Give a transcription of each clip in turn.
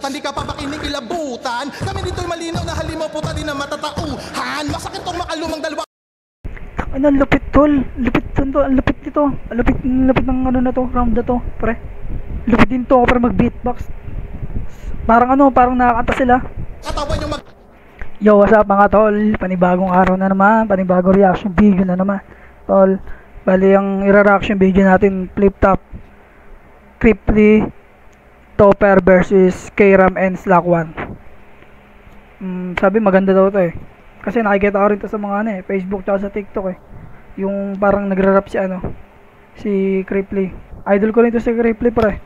kalimutan. Di ka pa ba kinikilabutan? Kami dito'y malinaw na halimaw puta din na matatauhan. Masakit tong makalumang dalawa. Ano, ang lupit tol. Lupit to, ang lupit nito. Ang lupit ng ano na to, round na to, pre. Lupit din to para mag-beatbox. Parang ano, parang nakakanta sila. Katawan yung Yo, what's up mga tol? Panibagong araw na naman, panibagong reaction video na naman. Tol, bali ang i-reaction video natin, flip top. Cripply Topper versus K-Ram and Slack One. Sabi maganda daw to eh. Kasi nakikita ko rin to sa mga ano eh, Facebook tsaka sa TikTok eh. Yung parang nagra-rap si ano, si Cripply. Idol ko rin to si Cripply pre.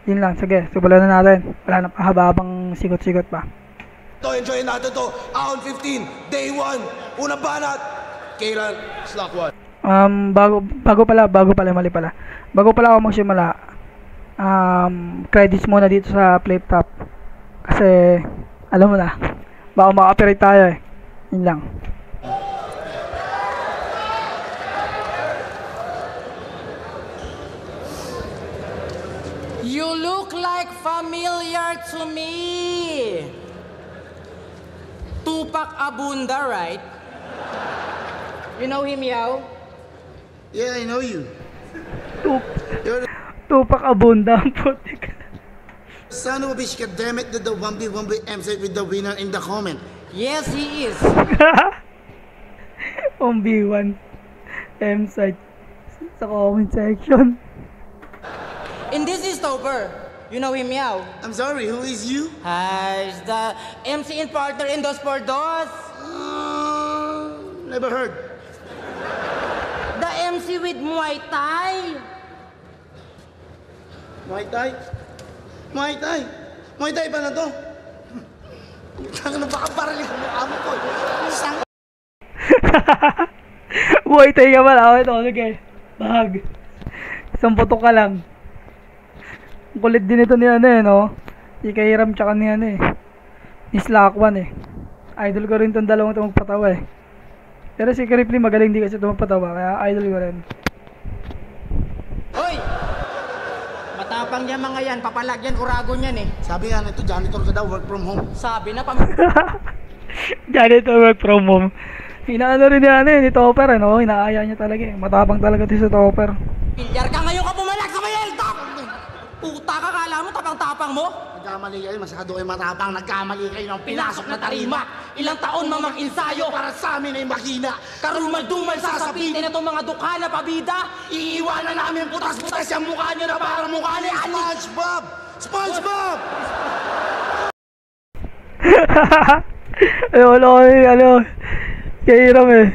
Yun lang, sige, simulan na natin. Wala na haba-habang sigot-sigot pa. to, enjoy natin to. Ahon 15, day 1, unang banat. K-Ram, Slack One. Bago pala, mali pala. Bago pala ako magsimula, credits muna dito sa flip top. Kasi, alam mo na, baka maka-copyright tayo eh. Yun lang. You look like familiar to me. Tupac Abunda, right? You know him, Yao? Yeah, I know you. Tupac Abunda, ang putik. Son of a bitch, goddammit, did the 1v1 MC with the winner in the comment. Yes, he is. 1v1 M-site sa comment section. And this is Topper. You know him, Yao? I'm sorry, who is you? He's the MC and partner in Dos por Dos. Never heard. The MC with Muay Thai. Muay Thai? Muay Thai? Muay Thai ba na to? Ano baka parali ko mukha mo ko? Isang... Muay Thai ka pala. Okay, ito. Sige. Bahag. Isang putok ka lang. Ang kulit din ito ni ano eh, no? Si K-Ram tsaka ni ano eh. Ni Slack One eh. Idol ko rin itong dalawang ito magpatawa eh. Pero si Cripply magaling di kasi ito magpatawa. Kaya idol ko rin. Hoy! Matapang niya mga yan. Papalagyan, urago niyan eh. Sabi nga nito, janitor ka daw, work from home. Sabi na Janitor work from home. Inaano rin niya ano eh, ni Topper ano. Inaaya niya talaga eh. Matapang talaga ito sa Topper. Pilyar ka ngayon ka pumalag sa may eltok! Puta ka, kala mo tapang-tapang mo? Nagkamali kayo, masyado kayo matapang. Nagkamali kayo ng pinasok na tarima. Ilang taon mamag-insayo Para sa amin ay makina. karumal-dumal sasabitin itong mga dukha na pabida. Iiwanan namin putas-putas yung mukha nyo na parang mukha ni SpongeBob! SpongeBob! Ano, K-Ram eh.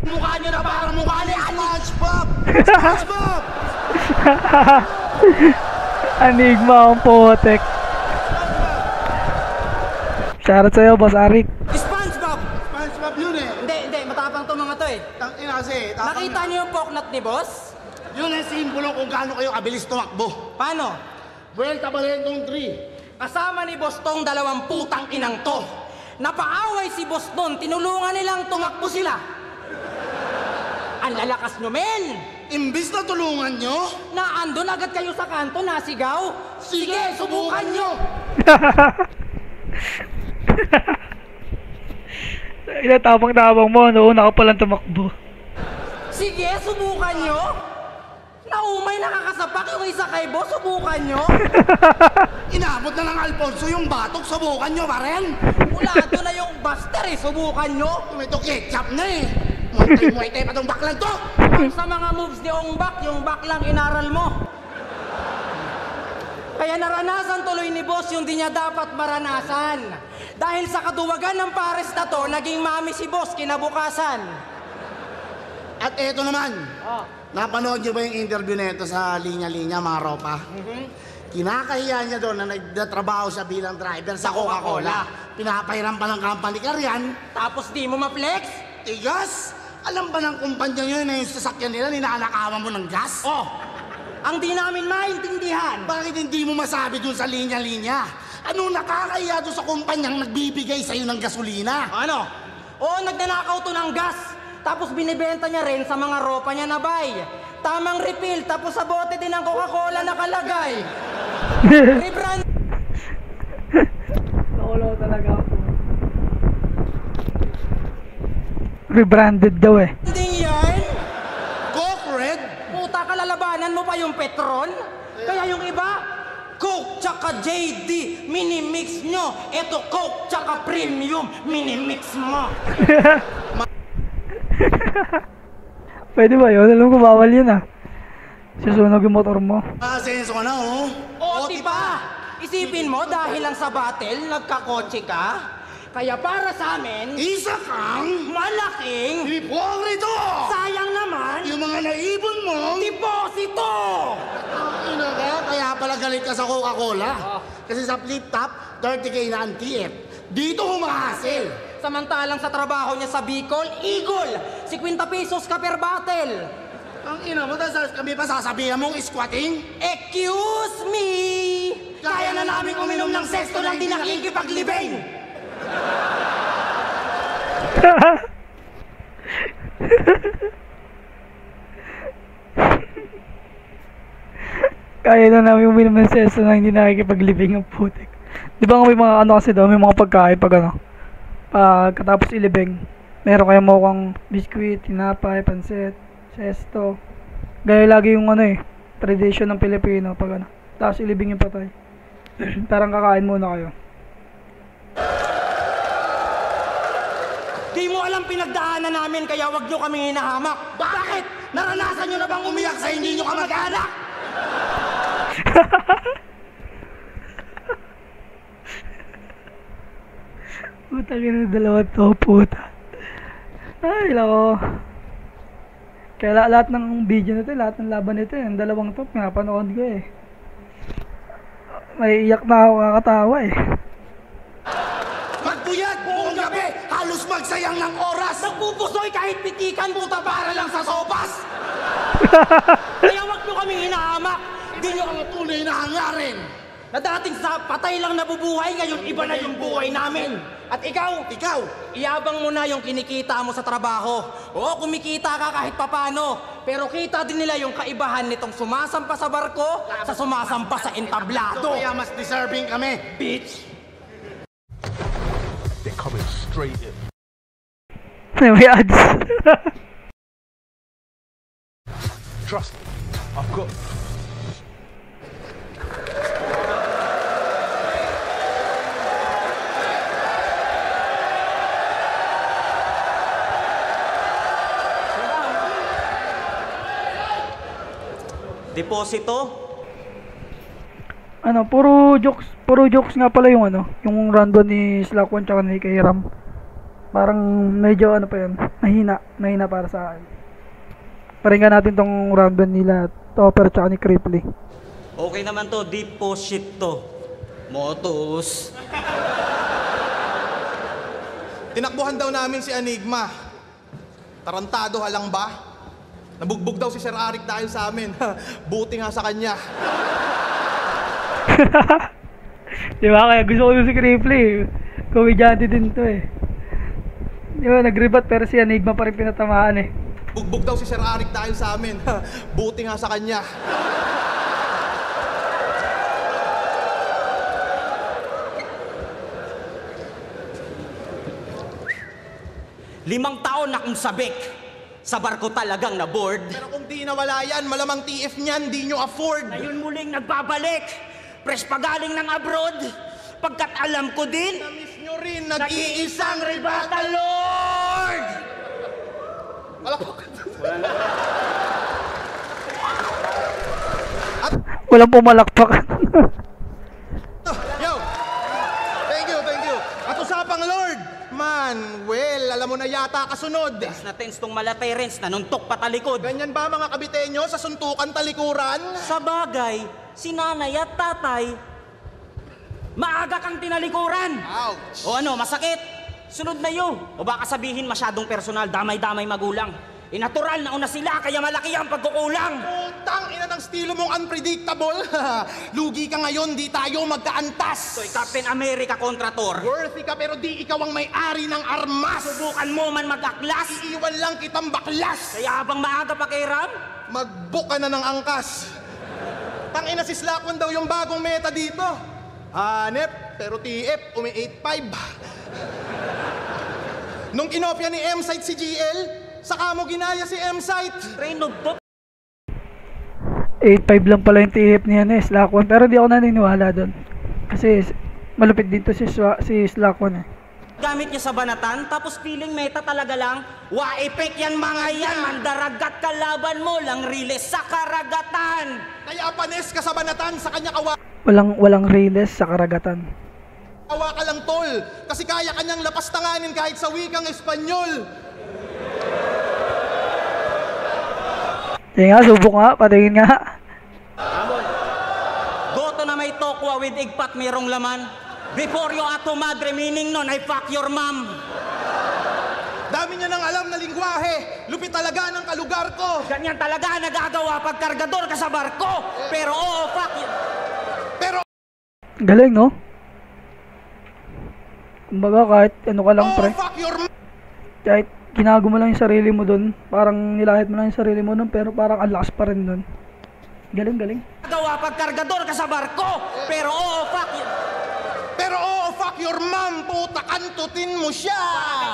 Mukha nyo na parang mukha ni SpongeBob! SpongeBob! Enigma ang potek. Shoutout sa'yo, Boss Arik. SpongeBob! SpongeBob yun eh. Hindi, matapang to mga to eh. Tangina kasi, tapang Nakita niyo yung poknat ni boss? yun ang simbolo kung gaano kayo kabilis tumakbo. Paano? Vuelta Balentong 3. Kasama ni boss tong dalawang putang inang to. Napaaway si boss nun, tinulungan nilang tumakbo sila. Ang lalakas nyo, men! Imbis na tulungan nyo, Naandun agad kayo sa kanto, nasigaw. Sige, subukan nyo! Tapang-tapang mo, nauna ka palang tumakbo. Sige, subukan nyo! Naumay nakakasapak yung isa kay boss, subukan nyo! inabot na ng Alfonso yung batok, subukan nyo ba rin? Ulado na yung buster eh, subukan nyo! Ito ketchup na eh. Muay Thai pa tong baklan to. Ang sa mga moves ni Ongbak, yung back lang inaral mo. Kaya naranasan tuloy ni boss yung di niya dapat maranasan. Dahil sa kaduwagan ng pares na to, naging mami si boss kinabukasan. At eto naman, napanood nyo ba yung interview nito sa linya-linya mga ropa? Kinakahiya niya doon na nagtatrabaho siya bilang driver sa Coca-Cola. Pinapahiram pa ng company car yan. Tapos di mo ma-flex? Tigas! Alam ba ng kumpanya nyo na yung sasakyan nila, ninanakawan mo ng gas? Oh, ang di namin maintindihan. Bakit hindi mo masabi dun sa linya-linya? Ano nakakahiya doon sa kumpanyang nagbibigay sa'yo ng gasolina? Ano? Oo, nagnanakaw to ng gas. Tapos binibenta niya rin sa mga ropa niya na bay. Tamang refill, tapos sa bote din ng Coca-Cola nakalagay. Rebrand Lolo talaga ako. Rebranded daw eh. Ding yan? Coke Red? Puta ka, lalabanan mo pa yung Petron? Kaya yung iba, Coke tsaka JD, mini-mix nyo. Ito Coke tsaka Premium, mini-mix mo. Pwede ba yun? Alam ko bawal yun ah. Susunog yung motor mo. Asenso ka na, oh. O, diba? Isipin mo, dahil lang sa battle, nagkakotse ka. Kaya para sa amin, Isa kang malaking, hipokrito! sayang naman, Yung mga naibon mo, deposito! ina ka, kaya pala galit ka sa Coca-Cola. Kasi sa flip top, 30K na ang TF. Dito humahasil. Samantalang sa trabaho niya sa Bicol, Eagle, 50 pesos ka per battle. Ang ina mo, tapos kami pa sasabihan mong squatting? Excuse me! Kaya na namin uminom ng sesto lang di nakikipaglibing! Kaya na namin uminom ng seso na hindi nakikipaglibing ang putik. Di ba nga may mga ano kasi daw, may mga pagkain pag ano, katapos ilibing, meron kayong mukhang biskuit, tinapay, pansit, sesto. Gaya lagi yung ano eh, tradition ng Pilipino pag ano, tapos ilibing yung patay. Parang kakain muna kayo. Di mo alam pinagdaanan namin kaya wag nyo kaming hinahamak. Bakit? Naranasan nyo na bang umiyak sa hindi nyo kamag-anak? Puta ka na dalawa to, puta. Ay, lako. Kaya lahat ng video nito, lahat ng laban nito, yung dalawang top, pinapanood ko eh. May iyak na ako, kakatawa eh. Magbuyag buong gabi, halos magsayang ng oras. Nagpupusoy kahit pitikan, puta, para lang sa sopas! Kaya wag nyo kaming hinahamak. Hindi nyo ang tunay na hangarin. Na dating sa patay lang nabubuhay, ngayon iba na yung buhay namin. At ikaw, iyabang mo na yung kinikita mo sa trabaho. Oo, kumikita ka kahit papano. Pero kita din nila yung kaibahan nitong sumasampa sa barko sa sumasampa sa entablado. Kaya mas deserving kami. Bitch! They're coming straight in. May ads. Trust me, I've got... Deposito? Ano, puro jokes nga pala yung ano, yung random ni Slack1 tsaka ni Kairam. Parang medyo ano pa yun, mahina para sa akin. Paringgan natin tong random nila, Topper tsaka ni Cripply. Okay naman to, deposit to. Motos. Tinakbuhan daw namin si Enigma. Tarantado halang ba? Nabugbog daw si Sir Arik dahil sa amin. Buti nga sa kanya. Diba, kaya gusto ko si Cripply. Komedyante din to eh. Diba, nag-rebat pero si Enigma pa rin pinatamaan eh. Bugbog daw si Sir Arik dahil sa amin. Buti nga sa kanya. Limang taon na akong sabik. Sa barko talagang na-board. Pero kung di nawala yan, malamang TF niyan, di nyo afford. Ngayon muling nagbabalik. Fresh pagaling ng abroad. Pagkat alam ko din, Na-miss nyo rin, nag-iisang Rebata Lord! Walang pumalakpak. Yo! Thank you. At usapang Lord, Manuel, alam mo na yata kasunod. Tense na tense tong malaterens, nanuntok patalikod. Ganyan ba mga kabitenyo sa suntukan talikuran? Sa bagay, si nanay at tatay, maaga kang tinalikuran. Ouch! O ano, masakit? Sunod na yun. O baka sabihin masyadong personal, damay-damay magulang. Natural na una sila, kaya malaki ang pagkukulang. Putang ina ng estilo mong unpredictable. Lugi ka ngayon, di tayo magkaantas. So'y Captain America kontra Thor. Worthy ka pero di ikaw ang may-ari ng armas. Subukan mo man mag-aklas. Iiwan lang kitang baklas. Kaya habang maaga pa kay Ram, Mag-book ka na ng angkas. Tangina si Slack 1 daw yung bagong meta dito. Hanep, pero TF, umi 8-5. Nung kinopya ni M-Site si GL, saka mo ginaya si M-Site. Train of thought. 8.5 lang pala yung TF niya na Slack 1. Pero di ako naniniwala doon. Kasi malupit dito si Slack 1 eh. Gamit niya sa banatan, tapos feeling meta talaga lang. Wa-epek yan mga yan, mandaragat kalaban mo lang riles sa karagatan. Kaya panis ka sa banatan, sa kanya kawa Walang riles sa karagatan. ka lang tol. Kasi kaya kanyang lapastanganin kahit sa wikang Espanyol. Sige nga, subok nga, patingin nga. Goto na may tokwa with igpat merong laman. Before you ato madre, meaning nun, I fuck your mom. Dami niya nang alam na lingwahe. Lupit talaga ng kalugar ko. Ganyan talaga nagagawa pag kargador ka sa barko. Pero oo, fuck you. Pero Galing, no? Kumbaga kahit ano ka lang, pre. fuck your Kahit ginago mo lang yung sarili mo dun. Parang nilahit mo lang yung sarili mo dun, pero parang ang lakas pa rin dun. Galing. Nagagawa pag kargador ka sa barko. Pero oo, fuck you. Pero fuck your mom, puta, kantutin mo siya.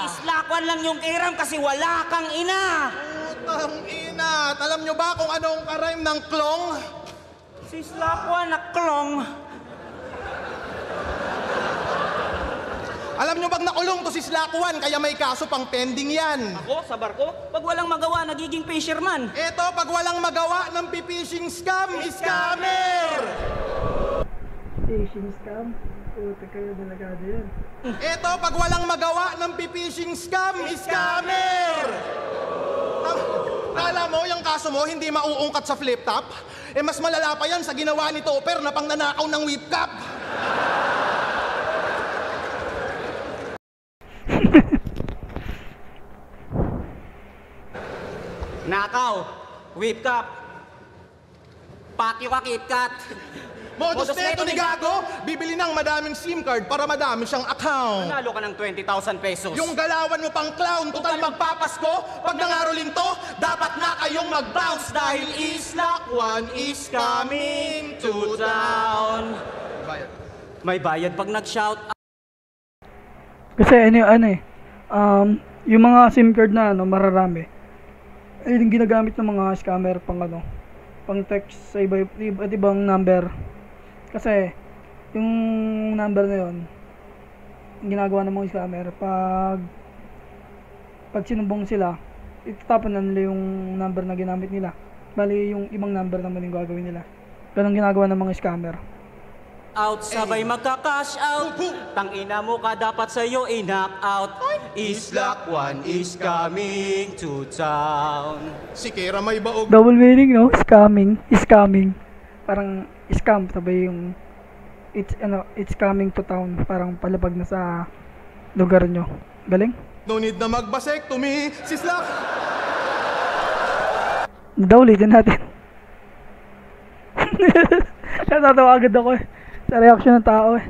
Islakwan lang yung kiram kasi wala kang ina. Putang ina. Alam nyo ba kung anong karime ng klong? Si Islakwan na klong. Alam nyo bang nakulong to si Slakwan, kaya may kaso pang pending yan. Ako, sa barko? Pag walang magawa, nagiging fisherman. Eto, pag walang magawa ng pipishing scam, scammer! Fishing scam? Puta kayo, delikado yun. Eto, pag walang magawa ng pipishing scam, scammer! Alam mo, yung kaso mo hindi mauungkat sa flip top? Eh mas malala pa yan sa ginawa ni Topper na pangnanakaw ng whip cap. Nakaw, whip cup, pakyo ka KitKat. Modus neto ni Gago, bibili ng madaming SIM card para madami siyang account. Nanalo ka ng 20,000 pesos. Yung galawan mo pang clown, total magpapasko. Pag nangaroling to, dapat na kayong mag-bounce dahil Islak 1 is coming to town. May bayad pag nag-shout. Kasi yung mga SIM card na mararami, ay yung ginagamit ng mga scammer pang pang text sa iba't ibang number. Kasi yung number na yun, yung ginagawa ng mga scammer, pag sinumbong sila, itatapon na nila yung number na ginamit nila. Bali yung ibang number naman yung gagawin nila. Ganun ginagawa ng mga scammer. Out, sabay magka-cash out. Tangina mo ka dapat sa'yo i-knock out. Islak 1 is coming to town. Si Kira may baog. Double meaning, no? Scamming. Parang scam, sabay yung it's coming to town. Parang palabag na sa lugar nyo. Galing? No need na mag-vasectomy, si Slack. Ulitin natin. Natatawa agad ako eh. Sa reaction ng tao eh.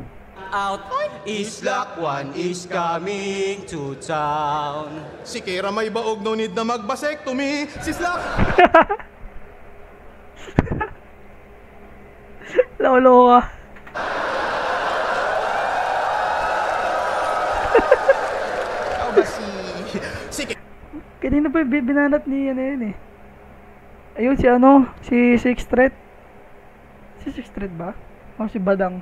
Out, Islak 1 is coming to town. Si Kira may baog, no need na mag-vasectomy, si Slack. Lolo ka. Ikaw ba si Kanina pa binanat ni yun eh. Ayun si Sixth Threat. Si Sixth Threat ba? O si Badang.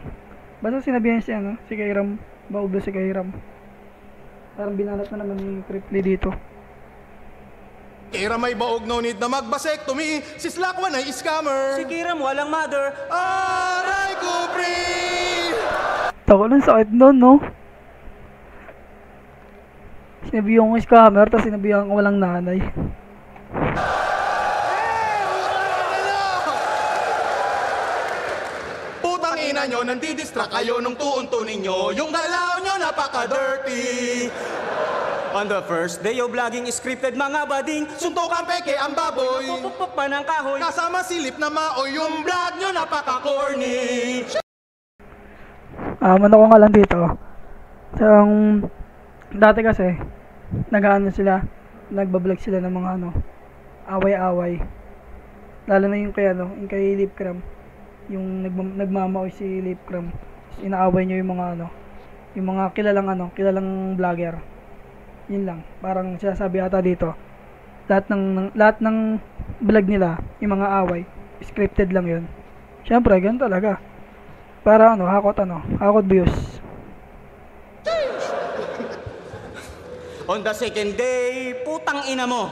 Basta sinabihan siya si Kairam. Baog na si Kairam. Parang binanat na naman ni Cripply dito. Kira may baog, no need na mag-vasectomy, si Slack 1 ay scammer. Si Kiram walang mother. Aray ko, pre! Tako lang sakit nun, no? Sinabihan ko scammer, tapos sinabihan ko walang nanay. Putang ina nyo, nandidistract kayo nung tuunto ninyo. Yung galaw nyo napaka-dirty. On the first day of vlogging, scripted mga bading. Suntok ang peke ang baboy. Pupukpuk pa ng kahoy. Kasama silip na maoy, yung vlog nyo napaka-corny. Ano ko nga lang dito. Dati kasi, nagbablog sila ng mga away-away. Lalo na yung kay Lipcram. yung nagmamaoy si Lipcram. Inaaway niyo yung mga ano, yung mga kilalang vlogger. Yun lang. Parang sinasabi ata dito, lahat ng vlog nila, yung mga away, scripted lang yun. Syempre, ganun talaga. Para hakot views. On the second day, putang ina mo.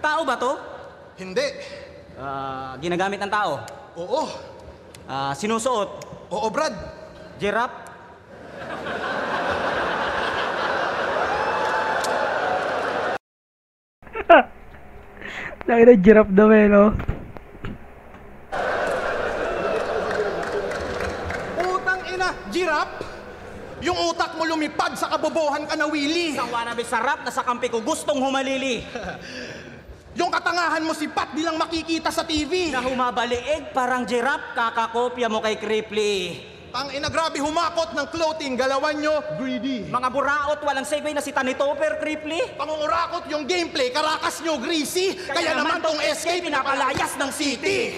Tao ba to? Hindi. Ginagamit ng tao. Oo. Sinusuot. Oo, Brad. Giraffe. Laki na giraffe daw no? Putang ina, giraffe? Yung utak mo lumipad sa kabobohan ka na, Willie. Isang wannabe sarap na sa kampi ko gustong humalili. Yung katangahan mo si Pat, di lang makikita sa TV. Na humabaliig parang giraffe, kakakopya mo kay Cripply. Ang ina, grabe humakot ng clothing, galawan nyo, greedy. Mga buraot, walang segue na si Tanitoper, Cripply. Pangungurakot yung gameplay, karakas nyo, greasy. Kaya naman tong SK pinapalayas ng city.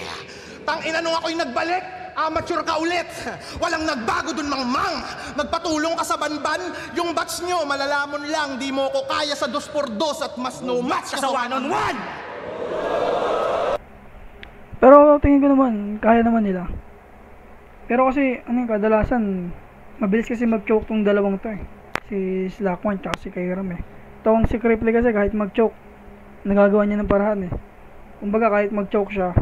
Tang ina, nung ako'y nagbalik, amateur ka ulit. Walang nagbago dun, mang. Nagpatulong ka sa banban. Yung batch nyo, malalamon lang. Di mo ko kaya sa 2x2 at mas no match ka sa 1-on-1. Pero tingin ko naman, kaya naman nila. Pero kasi, kadalasan, mabilis kasi mag-choke tong dalawang to eh. Si Slack1 tsaka si Kairam eh. Itong si Cripply kasi kahit mag-choke, nagagawa niya ng paraan eh. Kumbaga kahit mag-choke siya,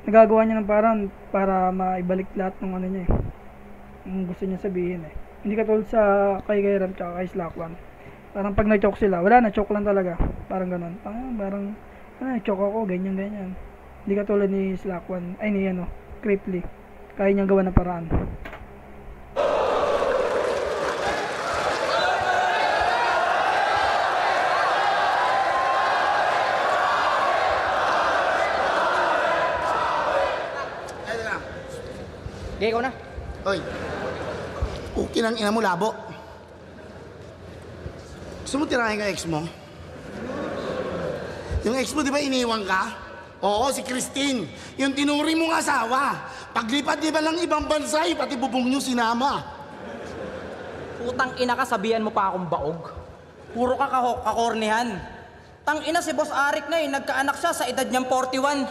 nagagawa niya ng paraan para maibalik lahat ng niya eh. Ang gusto niya sabihin eh. Hindi katulad sa kay Kairam tsaka kay Slack1. Parang pag nag-choke sila, wala na, choke lang talaga. Parang ganun. Parang, choke ako, ganyan. Hindi katulad ni Slack1, ni Cripply. Kaya niyang gawa ng paraan. Sige, ikaw na. Hoy. Okay ng ina mo, labo. Gusto mo tirahin ka ex mo? Yung ex mo, di ba iniwan ka? Oo, si Christine. Yung tinuri mong asawa. Paglipat di ba lang ibang bansa, pati bubong nyo sinama. Putang ina ka, sabihan mo pa akong baog. Puro ka kakornihan. Tang ina si Boss Arik na nagkaanak siya sa edad niyang 41.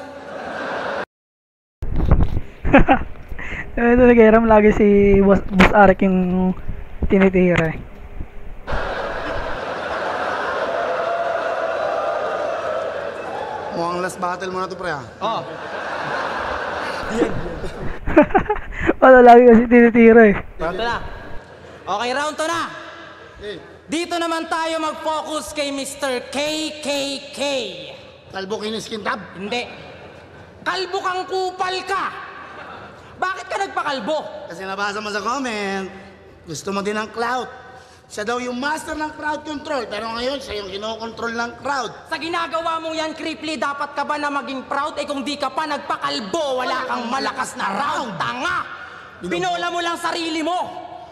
Ito nag-iram lagi si Boss Arik yung tinitira eh. Mukhang last battle mo na to, pre, ha? Oh. Wala lagi kasi tinitira eh. Round 2 na. Okay, round 2 na. Hey. Dito naman tayo mag-focus kay Mr. KKK. Kalbo kiniskin tab. Hindi. Kalbo kang kupal ka. Bakit ka nagpakalbo? Kasi nabasa mo sa comment, gusto mo din ng clout. Siya daw yung master ng crowd control, pero ngayon siya yung kinokontrol ng crowd. Sa ginagawa mong yan, Cripply, dapat ka ba na maging proud? Kung di ka pa nagpakalbo, wala kang malakas na round. Tanga! Binola mo lang sarili mo.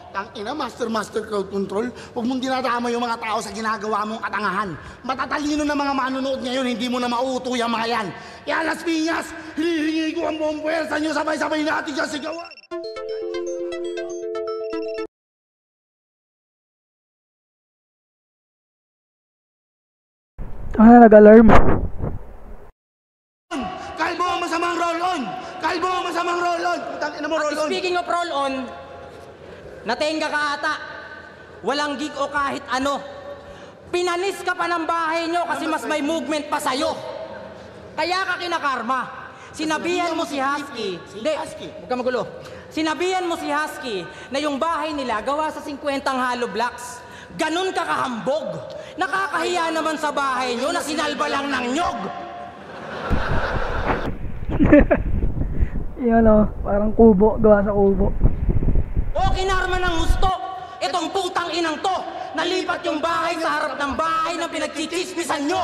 Tangina, master crowd control. Huwag mong dinadama yung mga tao sa ginagawa mong katangahan. Matatalino na mga manonood ngayon, hindi mo na mauuto yung mga yan. Kaya Las Piñas, hinihingi ko ang buong puwersa nyo, sabay-sabay natin siya sigawan. Nag-alarm. Kalbo ang masamang roll-on! Kalbo ang masamang roll-on! Tangina mo, roll-on! Speaking of roll-on, natenga ka ata. Walang gig o kahit ano. Pinanis ka pa ng bahay nyo kasi mas may movement pa sa'yo. Kaya ka kinakarma. Sinabihan mo si Husky. Hindi, huwag ka magulo. Sinabihan mo si Husky na yung bahay nila gawa sa 50 hollow blocks. Ganun ka kahambog. Nakakahiya naman sa bahay nyo na sinalba lang ng nyog. Yan parang kubo, gawa sa kubo. O kinarma ng gusto. Itong putang inang to. Nalipat yung bahay sa harap ng bahay na pinagchichismisan nyo.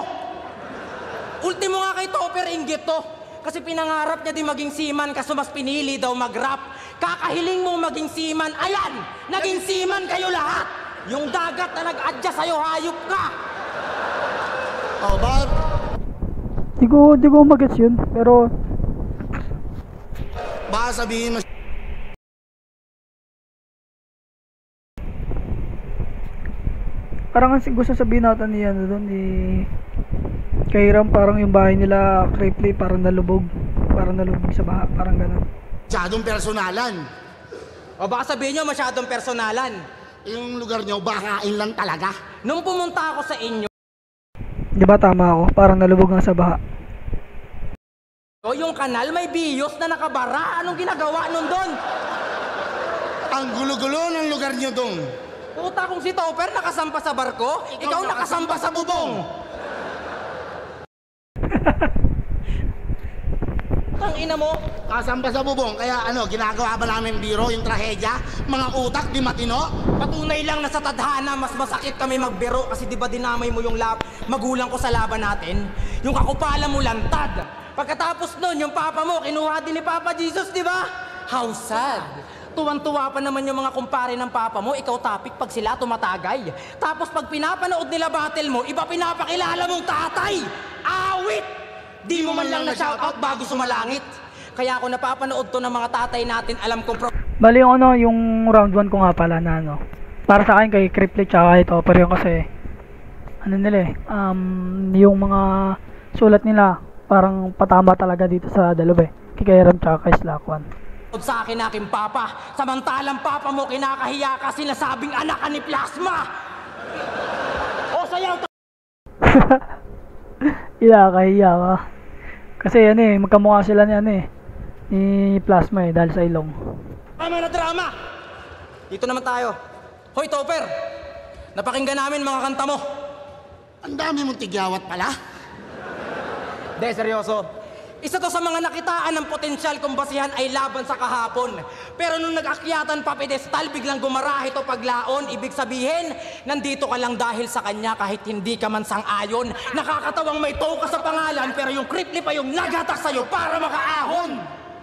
Ultimo nga kay Topper inggit to. Kasi pinangarap niya din maging seaman kaso mas pinili daw mag-rap. Kakahiling mong maging seaman, ayan! Naging seaman kayo lahat! Yung dagat na nag-adjust sa'yo, hayop ka! Oh, bakit? Di ko magets yun, pero Baka sabihin mo, Parang ang gusto sabihin natin ni ano doon ni Kairam, parang yung bahay nila Cripply parang nalubog sa baha, parang ganun. masyadong personalan. O baka sabihin nyo masyadong personalan. Yung lugar nyo, bahain lang talaga. Nung pumunta ako sa inyo, Di ba tama ako? Parang nalubog nga sa baha. o yung kanal may biyos na nakabara. Anong ginagawa nun doon? Ang gulo-gulo ng lugar nyo dong. Puta kung si Topper nakasampa sa barko, ikaw nakasampa sa bubong. Tang ina mo. Kasamba sa bubong, kaya ano, ginagawa ba namin biro yung trahedya? Mga utak di matino? Patunay lang na sa tadhana, mas masakit kami magbiro kasi di ba dinamay mo yung magulang ko sa laban natin? Yung kakupalan mo lantad. Pagkatapos nun, yung papa mo, kinuha din ni Papa Jesus, di ba? How sad. Tuwan-tuwa pa naman yung mga kumpare ng papa mo, ikaw topic pag sila tumatagay. Tapos pag pinapanood nila battle mo, iba pinapakilala mong tatay. Awit! Di mo man lang na-shoutout bago sumalangit. Kaya ako napapanood to ng mga tatay natin, alam kong Bali yung ano, yung round 1 ko nga pala na ano. Para sa akin kay Cripply tsaka kay Topper yun kasi ano nila eh, yung mga sulat nila parang patama talaga dito sa dalawa eh. Kay Kairam tsaka kay Slakwan. sa akin aking papa. Samantalang papa mo kinakahiya ka sinasabing anak ka ni Plasma. O sayaw Kahiya ka. Kasi ano eh, magkamukha sila ni ano eh, ni Plasma eh, dahil sa ilong. Tama na drama! Dito naman tayo. Hoy Topper! Napakinggan namin mga kanta mo. Ang dami mong tigyawat pala. De, seryoso. Isa to sa mga nakitaan ng potensyal kung basihan ay laban sa kahapon. Pero nung nag-akyatan pa pedestal, biglang gumarahe to paglaon. Ibig sabihin, nandito ka lang dahil sa kanya kahit hindi ka man sang-ayon. Nakakatawang may tow ka sa pangalan, pero yung Cripply pa yung naghatak sa'yo para makaahon.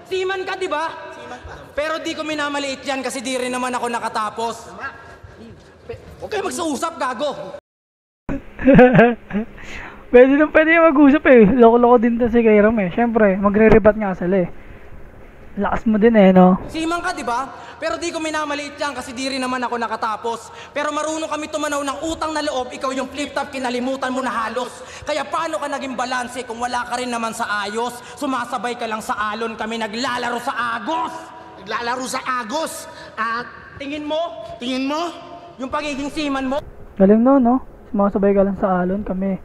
Seaman ka, di ba? Pero di ko minamaliit yan kasi di rin naman ako nakatapos. Huwag kayo magsuusap, gago. Pwede yung mag-usap eh. Loko-loko din to si Kairam eh. Siyempre, magre-rebat nga sila eh. Lakas mo din eh, no? Seaman ka, di ba? Pero di ko minamaliit yan kasi di rin naman ako nakatapos. Pero marunong kami tumanaw ng utang na loob, ikaw yung flip-top, kinalimutan mo na halos. Kaya paano ka naging balanse kung wala ka rin naman sa ayos? Sumasabay ka lang sa alon, kami naglalaro sa agos. Naglalaro sa agos. At Tingin mo, yung pagiging seaman mo, Galing no? Sumasabay ka lang sa alon, kami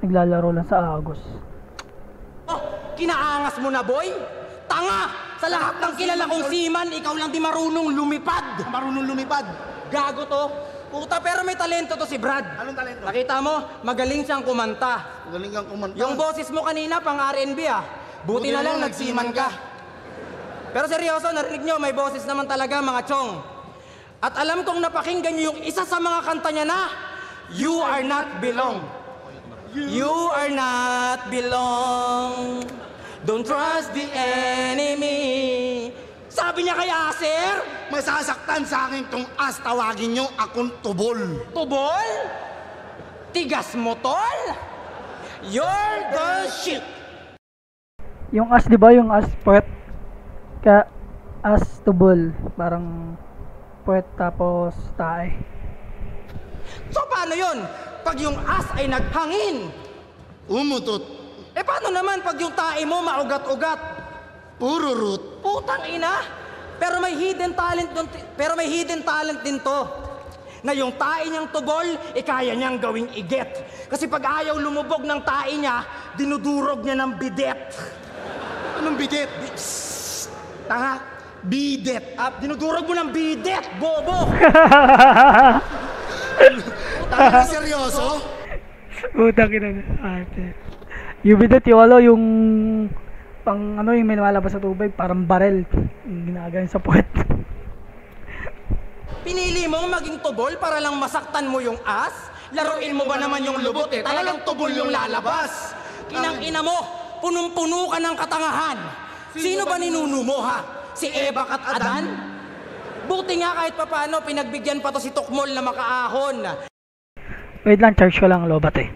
naglalaro lang sa agos. oh, kinaangas mo na, boy? Tanga! Sa lahat ng kilala kong seaman, ikaw lang di marunong lumipad. marunong lumipad. Gago to. Puta, pero may talento to si Brad. Anong talento? Nakita mo, magaling siyang kumanta. Galing kang kumanta. Yung boses mo kanina, pang R&B ah. Buti na lang, nagsiman ka. Pero seryoso, narinig nyo, may boses naman talaga mga chong. At alam kong napakinggan nyo yung isa sa mga kanta niya na, You Are Not Belong. You are not belong. Don't trust the enemy. Sabi niya kay Aser, Masasaktan sa akin tong as, tawagin nyo akong tubol. Tubol? Tigas mo, tol? You're the shit. Yung as, di ba? Yung as puwet. As tubol. Parang puwet tapos tae. So paano yun? Pag yung as ay naghangin, Umutot. eh paano naman pag yung tae mo maugat-ugat? Puro root. Putang ina! Pero may hidden talent din to. Na yung tae niyang tubol, kaya niyang gawing iget. Kasi pag ayaw lumubog ng tae niya, dinudurog niya ng bidet. Anong bidet? Tanga, Bidet. dinudurog mo ng bidet, bobo! Tama seryoso? Utang ina na ate. Yung bidet yung ano, yung pang ano yung may lumalabas sa tubig, parang barel. Yung ginagawa sa puwet. Pinili mong maging tubol para lang masaktan mo yung as? Laruin mo ba naman yung lubot eh? Talagang tubol yung lalabas. Kinang-ina mo, punong-puno ka ng katangahan. Sino ba ninuno mo ha? Si Eva at Adan? Buti nga kahit papano, pinagbigyan pa to si Tukmol na makaahon. Wait lang, charge ko lang lobat eh.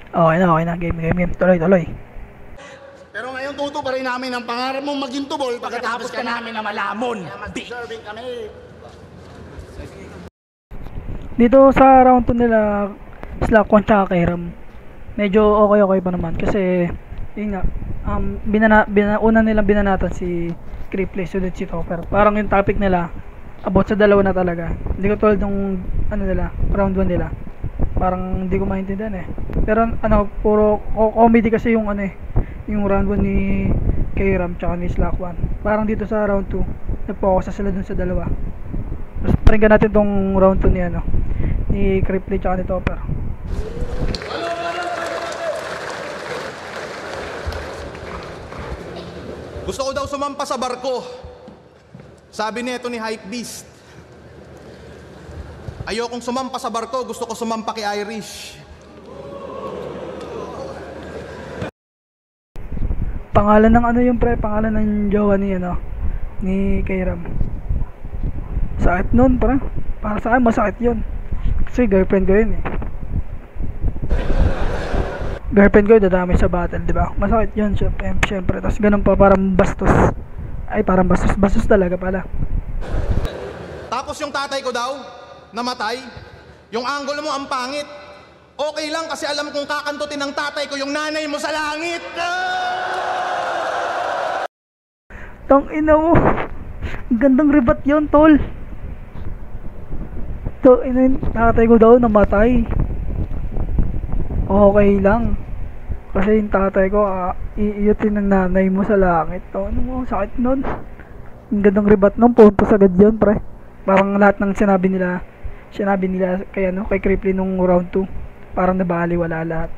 Okay na. Game. Tuloy. Pero ngayon tutuparin namin ang pangarap mong maging tubol Pagkatapos ka namin na malamon. Mas deserving kami. Dito sa round 2 nila, Slack1 tsaka Kairam, medyo okay pa naman. Kasi, yun nga, una nilang binanatan si Cripply, sunod si Topper. Parang yung topic nila, about sa dalawa na talaga. Hindi ko tulad nung, round 1 nila. Parang hindi ko maintindihan eh. Pero puro comedy kasi yung yung round 1 ni Kairam tsaka ni Slack1. Parang dito sa round 2, nag-focus sila dun sa dalawa. Tapos paringgan natin tong round 2 ni Cripply tsaka ni Topper. Gusto ko daw sumampa sa barko. Sabi nito ni Hypebeast. Ayokong sumampa sa barko, gusto ko sumampa kay Irish. Pangalan ng pangalan ng jowa ni Kairam. Sakit nun, para sa akin masakit yun. Kasi girlfriend ko yun eh. Girlfriend ko yun, dadamay sa battle, di ba? Masakit yun, syempre. Tapos ganun pa, parang bastos. Ay, parang bastos talaga pala. Tapos yung tatay ko daw, namatay. Yung angulo mo ang pangit. Okay lang kasi alam kong kakantutin ng tatay ko yung nanay mo sa langit. Tang ina mo. Gandang rebat yun, tol. So, tatay ko daw namatay. Okay lang. Kasi yung tatay ko, iiyutin ng nanay mo sa langit. Ano mo, sakit nun. Ang gandang rebat nun, puntos agad yun, pre. Parang lahat ng sinabi nila kay Cripply nung round 2. Parang nabaliwala lahat.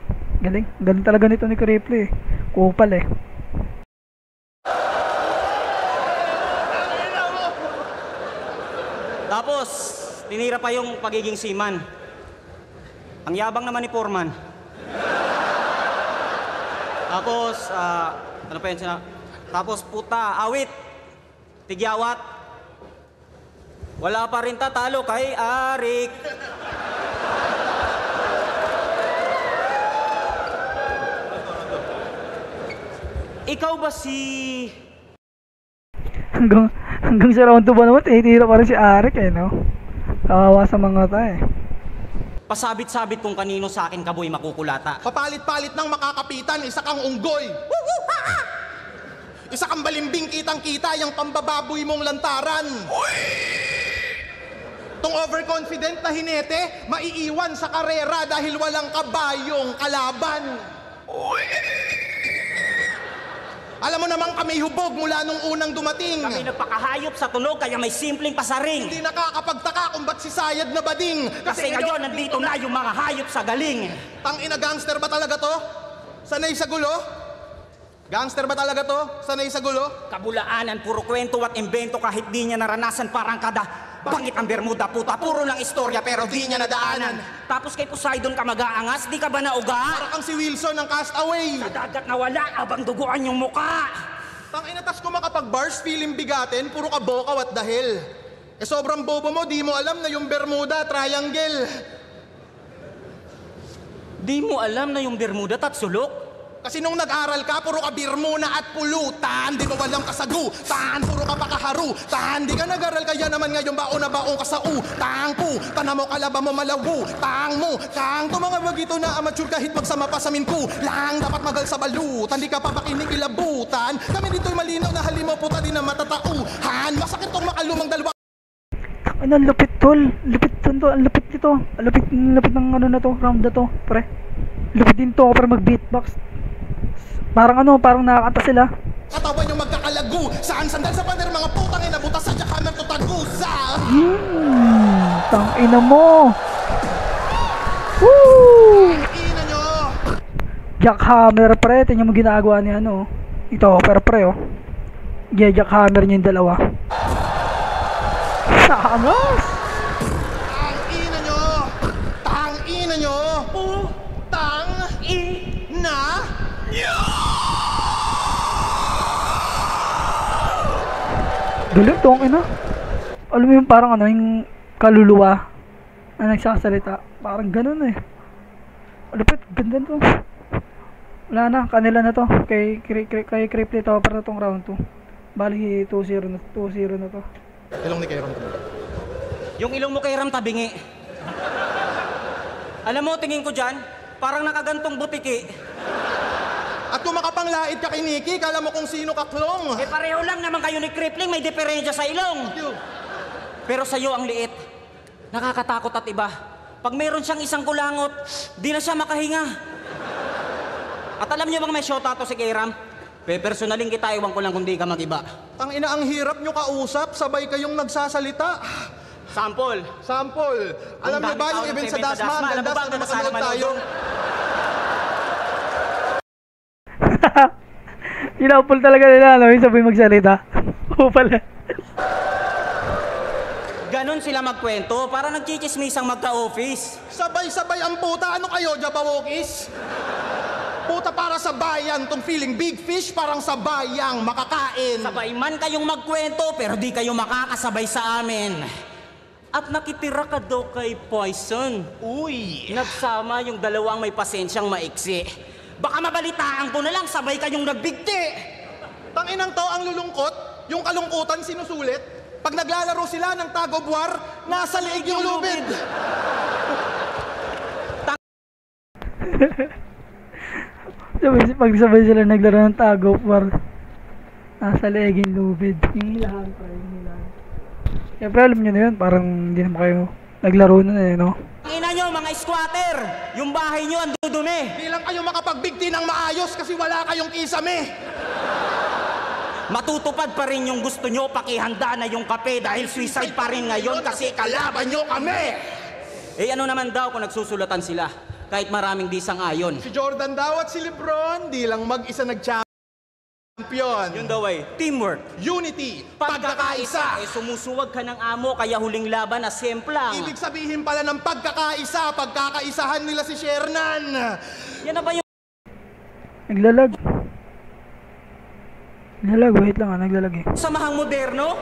Galing talaga nito ni Cripply. Kupal eh. Tapos, tinira pa yung pagiging seaman. Ang yabang naman ni Foreman. Tapos, ano pa yun Tapos, puta, awit, tigyawat. Wala pa rin tatalo kay Arik. Ikaw ba si... Hanggang sa round 2 ba naman, tinitira pa rin si Arik eh, no? Kawawa sa mga tayo eh. Pasabit-sabit kung kanino sa akin kaboy makukulata. Papalit-palit ng makakapitan, isa kang unggoy. Isa kang balimbing, kitang-kita yung pambababoy mong lantaran. Tong overconfident na hinete, maiiwan sa karera dahil walang kabayong kalaban. Alam mo naman kami hubog mula nung unang dumating. Kami nagpakahayop sa tunog kaya may simpleng pasaring. Hindi nakakapagtaka kung ba't si Sayad na bading. Kasi ngayon nandito na yung mga hayop sa galing. Tangina, gangster ba talaga to? Sanay sa gulo? Gangster ba talaga to? Sanay sa gulo? Kabulaanan, puro kwento at imbento kahit di niya naranasan parang kada bangit ang Bermuda, puta. Puro lang istorya pero di niya nadaanan. Tapos kay Poseidon ka mag-aangas, di ka ba nauga? Para kang si Wilson ng Castaway. Sa dagat na wala, abang duguan yung muka. Tangina, tas kung makapag-bars, feeling bigatin, puro ka bokaw at dahil. Sobrang bobo mo, di mo alam na yung Bermuda, triangle. Di mo alam na yung Bermuda tatsulok? Kasi nung nag-aral ka, puro ka birmuna at pulutan. Di mo walang kasagutan, puro ka pakaharutan. Di ka nag-aral, kaya naman ngayon baon na baon ka sa utang po. Tana mo, kalaba mo, malawu, tang mo. Kang to mga bagito na amateur kahit magsama pa sa minku. Lang dapat magal sa balutan, di ka pa pakinikilabutan. Kami dito'y malinaw na halimo puta di na matatauhan. Masakit tong makalumang dalawa. Ano, lupit tol. Lupit to. Ang lupit nito. Ang lupit ng na to, round na to, pre. Lupit din to para mag-beatbox. Parang nakakanta sila. Katawan yung magkakalagu. Saan sandal sa pader mga putang ina butas sa jackhammer to tagusa. Tang ina mo. Woo! Ina nyo. Jackhammer pre, tingnan mo ginagawa ni ito, pre oh. Jackhammer niya yung dalawa. Sangos! Tang ina nyo. Tang ina nyo. Tang ina. Galing tong ina. Alam mo yung parang yung kaluluwa na nagsasalita. Parang ganun eh. Lupit, ganda to. Wala na, kanila na to. Kay Cripply Topper na tong round 2. Bali 2-0 na to. Ilong ni Kairam to. Yung ilong mo kay Ram tabingi. Alam mo, tingin ko dyan, parang nakagantong butiki. At kung makapanglait ka kay Nikki, kala mo kung sino ka, Klong. Eh pareho lang naman kayo ni Crippling, may diferensya sa ilong. Pero sa'yo ang liit. Nakakatakot at iba. Pag mayroon siyang isang kulangot, di na siya makahinga. At alam niyo bang may shota to si Kairam? Personalin kita, iwan ko lang kung di ka mag-iba. Ang ina, ang hirap nyo kausap, sabay kayong nagsasalita. Sample. Alam niyo ba yung event sa Dasma? Ang ganda na makanood tayo. Inaupol talaga nila, no? Yung sabi magsalita. Oo pala. Ganon sila magkwento, para nagchichismisang magka-office. Sabay-sabay ang puta. Ano kayo, Jabawokis? Puta, para sa bayan tong feeling big fish, parang sa bayang makakain. Sabay man kayong magkwento, pero di kayo makakasabay sa amin. At nakitira ka daw kay Poison. Uy! Nagsama yung dalawang may pasensyang maiksi. Baka mabalitaan ko na lang, sabay kayong nagbigti. Tanginang to ang lulungkot, yung kalungkutan sinusulit. Pag naglalaro sila ng tag of war, nasa leeg yung lubid. Pag sabay sila naglaro ng tag of war, nasa leeg yung lubid. Yung hilahan pa, yung hilahan. Siyempre alam nyo na yun, parang hindi naman kayo naglaro na eh, no? Ang ina nyo, mga squatter, yung bahay nyo ang dudumi. Di lang kayo makapagbigti ng maayos kasi wala kayong kisame. Matutupad pa rin yung gusto nyo, pakihanda na yung kape dahil suicide pa rin ngayon kasi kalaban nyo kami. Eh ano naman daw kung nagsusulatan sila, kahit maraming di sang-ayon. Si Jordan daw at si Lebron, di lang mag-isa nag-champion. Yun daw ay teamwork. Unity, pagkakaisa. Eh sumusuwag ka ng amo, kaya huling laban na semplang. Ibig sabihin pala ng pagkakaisa, pagkakaisahan nila si Shernan. Yan na ba yung... Naglalag, wait lang naglalag eh. Samahang moderno?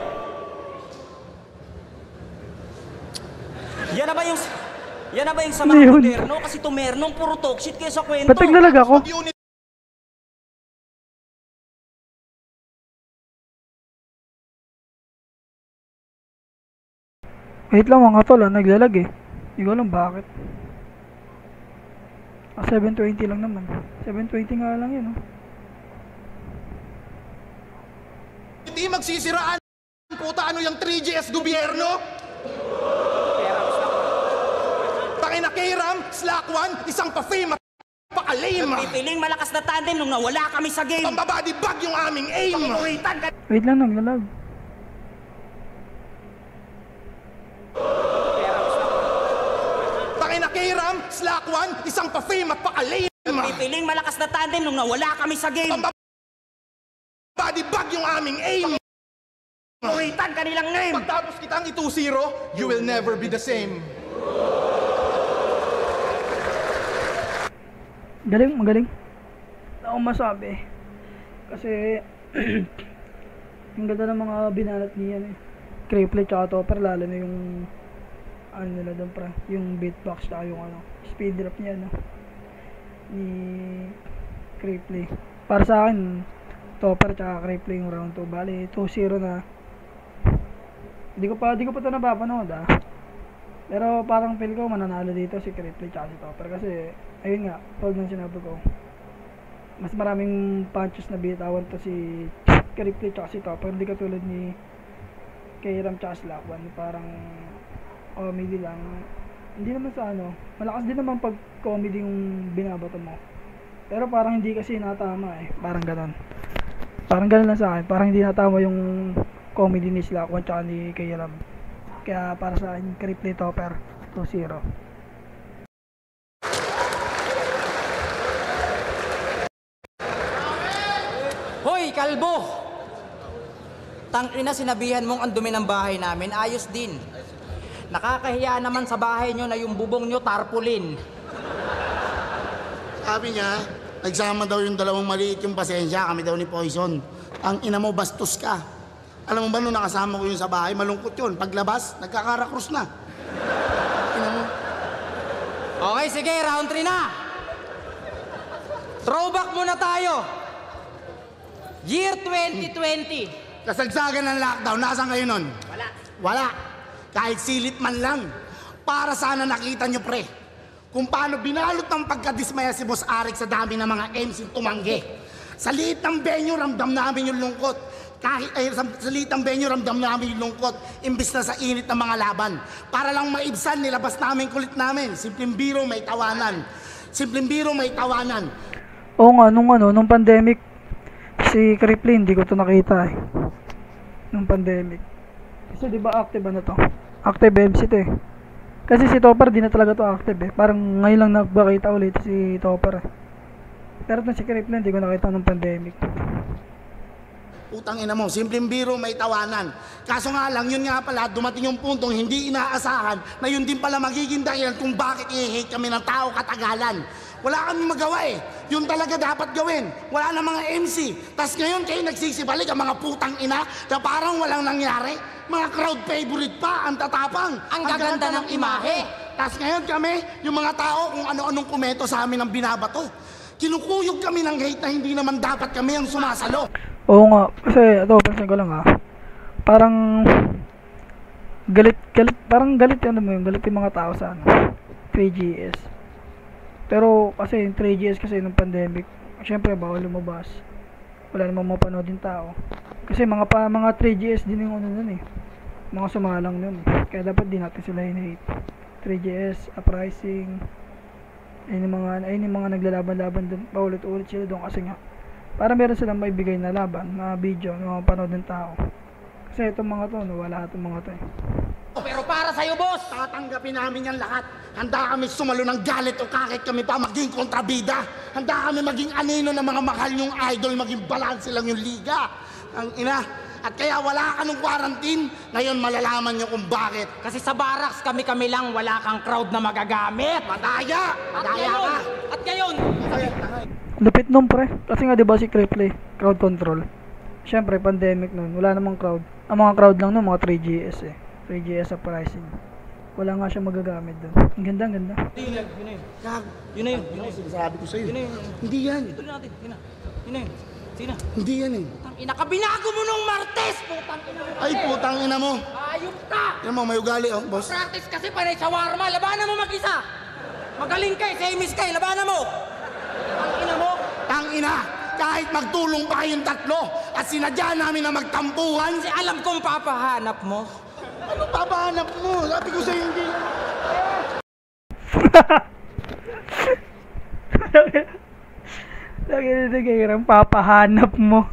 Yan na ba yung samahang Ano yun? moderno? Kasi tumernong puro talk shit kayo sa kwento. Ba't naglalag ako? Unity. Wait lang mga tol, naglalag eh. Hindi ko alam bakit. 720 lang naman. 720 nga lang yun, oh. Hindi magsisiraan. Puta, ano yung 3GS gobyerno? Pakina Kairam, Slack 1, isang pa-fame at pa-lame. Pipiling malakas na tandem nung nawala kami sa game. Pambabody bag yung aming aim. Wait lang, naglalag. Pakina Kairam, Slack 1, isang pa-fame at pa-lame. Pipiling malakas na tandem nung nawala kami sa game. Pambabody bag yung aming aim. Uwitan kanilang name. Pagtapos kitang 2-0, you will never be the same. Magaling. Wala akong masabi. Kasi, ang ganda ng mga binanat niya eh. Cripply tsaka Topper, lalo na yung ano nila doon pra, yung beatbox tsaka yung speed drop niya, no? Ni Cripply. Para sa akin, Topper tsaka Cripply yung round 2. Bali, 2-0 na. Di ko pa ito napapanood, ah. Pero parang feel ko mananalo dito si Cripply tsaka si Topper kasi ayun nga, tulad ng sinabi ko, mas maraming punches na bitawan to si Cripply tsaka si Topper, hindi katulad ni Kairam tsaka Slack 1, parang comedy lang. Hindi naman sa malakas din naman pag comedy yung binabato mo, pero parang hindi kasi natama eh, parang ganon lang sa akin, parang hindi natama yung comedy ni Slack 1 tsaka ni Kairam. Kaya para sa akin, Cripply Topper 2-0. Hoy, kalbo! Tangina, sinabihan mong ang dumi ng bahay namin, ayos din. Nakakahiya naman sa bahay nyo na yung bubong nyo tarpaulin. Sabi niya, nagsama daw yung dalawang maliit yung pasensya, kami daw ni Poison. Ang ina mo, bastos ka. Alam mo ba, nung nakasama ko yun sa bahay, malungkot yun. Paglabas, nagkakarakrus na. Ina mo. Okay, sige, round 3 na! Throwback muna tayo. Year 2020. Kasagsagan ng lockdown, nasaan kayo nun? Wala. Wala. Kahit silip man lang. Para sana nakita nyo, pre, kung paano binalot ng pagkadismaya si Boss Arik sa dami ng mga MC tumanggi. Sa liit ng venue, ramdam namin yung lungkot. Sa liit ng venue, ramdam namin yung lungkot. Imbis na sa init ng mga laban. Para lang maibsan, nilabas namin kulit namin. Simpleng biro, may tawanan. Simpleng biro, may tawanan. Oo nga, nung pandemic, si Kriplin, hindi ko to nakita eh. Nung pandemic. Kasi di ba active ano to? Active MC to eh. Kasi si Topper di na talaga to active eh. Parang ngayon lang nagbakita ulit si Topper eh. Pero itong si Kriplin, hindi ko nakita nung pandemic. Utang ina mo, simpleng biro, may tawanan. Kaso nga lang, yun nga pala, dumating yung puntong hindi inaasahan na yun din pala magiging dahilan kung bakit i-hate kami ng tao katagalan. Wala kami magawa eh. Yun talaga dapat gawin. Wala na mga MC. Tas ngayon kayo nagsisibalik ang mga putang ina na parang walang nangyari. Mga crowd favorite pa, ang tatapang. Ang gaganda ng imahe. Tas ngayon kami, yung mga tao kung ano-anong komento sa amin ang binabato. Kinukuyog kami ng hate na hindi naman dapat kami ang sumasalo. Oo nga, kasi ito, pansin ko lang ha. Parang galit, parang galit ano mo yung galit yung mga tao sa ano, 3GS. Pero kasi yung 3GS kasi nung pandemic, syempre bawal lumabas. Wala namang mapanood yung tao. Kasi mga 3GS din yung ano nun eh. Mga sumalang nun. Kaya dapat din natin sila hate. 3GS, Uprising, ayun yung mga naglalaban-laban dun, paulit-ulit sila doon kasi nga para meron silang maibigay na laban, na video, na mapanood ng tao. Kasi itong mga to, wala itong mga to eh. Pero para sa'yo, boss! Tatanggapin namin yan lahat. Handa kami sumalo ng galit o kahit kami pa maging kontrabida. Handa kami maging anino ng mga mahal nyong idol, maging balanse lang yung liga. Ang ina. At kaya wala ka nung quarantine, ngayon malalaman nyo kung bakit. Kasi sa barracks kami lang, wala kang crowd na magagamit. Madaya! Madaya ka! At ngayon, Lupit nung pre. Kasi nga diba si Kripley, crowd control. Syempre, pandemic nun, wala namang crowd. Ang mga crowd lang nun, mga 3GS eh. 3GS Uprising. Wala nga siya magagamit dun. Ang ganda, ang ganda. yun na yun. Gag. Yun na yun. Sinasabi ko sa'yo. Yun na yun. Hindi yan. Ito na natin. Yun na. Yun na yun. Sige na. Hindi yan eh. Putang ina ka, binago mo nung Martes! Putang ina mo. Ay, putang ina mo. Ayop ka! Yan mo, may ugali oh, boss. Practice kasi panay shawarma. Labanan mo mag-isa. Magaling ka eh. Semis ka eh. Labanan mo. Ang ina mo. Tang ina, kahit magtulong pa kayong tatlo at sinadya namin na magtampuhan, Kasi alam kong papahanap mo. ano papahanap mo? Sabi ko sa'yo hindi. Lagi na kayang papahanap mo.